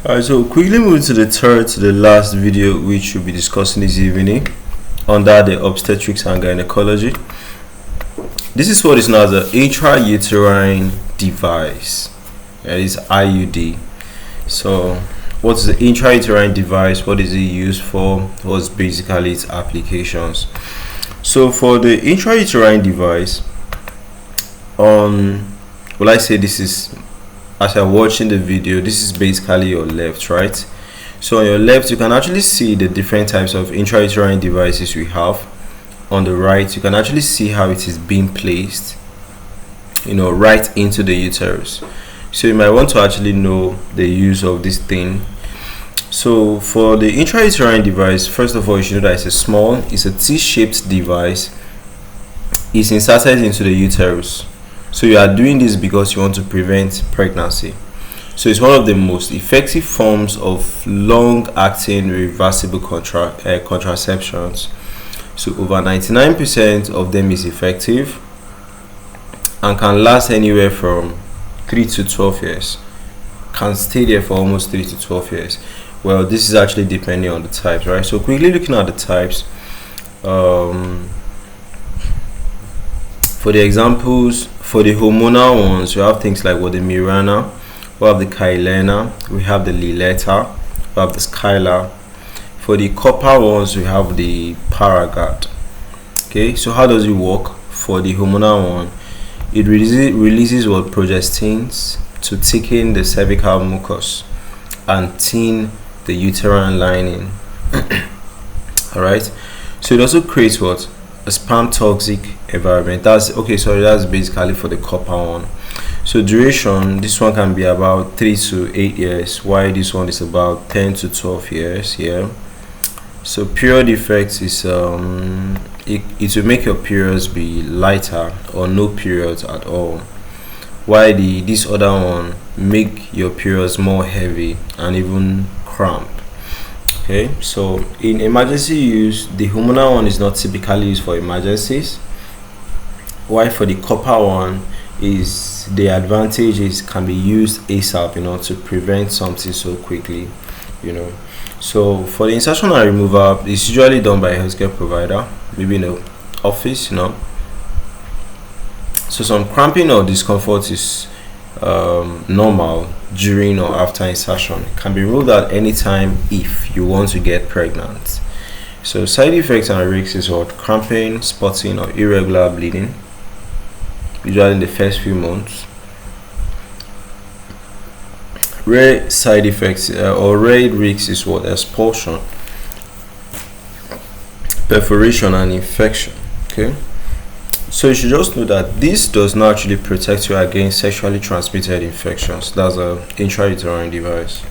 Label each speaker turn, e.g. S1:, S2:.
S1: Alright, so quickly moving to the last video, which we'll be discussing this evening under the obstetrics and gynecology. This is what is known as an intrauterine device. That is IUD. So, what is the intrauterine device? What is it used for? What's basically its applications? So, for the intrauterine device, will I say this is, as you're watching the video, this is basically your left, right? So on your left, you can actually see the different types of intrauterine devices we have. On the right, you can actually see how it is being placed, right into the uterus. So you might want to actually know the use of this thing. So for the intrauterine device, first of all, you should know that it's a T-shaped device. It's inserted into the uterus. So you are doing this because you want to prevent pregnancy. So it's one of the most effective forms of long-acting reversible contraceptions. So over 99% of them is effective and can last anywhere from 3 to 12 years. Can stay there for almost 3 to 12 years. Well, this is actually depending on the types, right? So quickly looking at the types. For the examples, for the hormonal ones, we have things like the Mirena, we have the Kyleena, we have the Liletta, we have the Skyla. For the copper ones, we have the Paragard. Okay, so how does it work? For the hormonal one, it releases progestins to thicken the cervical mucus and thin the uterine lining. Alright, so it also creates a sperm-toxic environment. That's basically for the copper one. So duration, this one can be about 3 to 8 years, while this one is about 10 to 12 years here. So period effects is it will make your periods be lighter or no periods at all, while this other one make your periods more heavy and even cramp. Okay, so in emergency use, the hormonal one is not typically used for emergencies, while for the copper one, is the advantage is can be used ASAP, to prevent something so quickly, So for the insertion and removal, it's usually done by a healthcare provider, maybe in the office, So some cramping or discomfort is normal during or after insertion. It can be ruled at any time if you want to get pregnant. So side effects and risks is cramping, spotting, or irregular bleeding, usually in the first few months. Rare side effects or rare risks is expulsion, perforation, and infection. Okay, so you should just know that this does not actually protect you against sexually transmitted infections. That's an intrauterine device.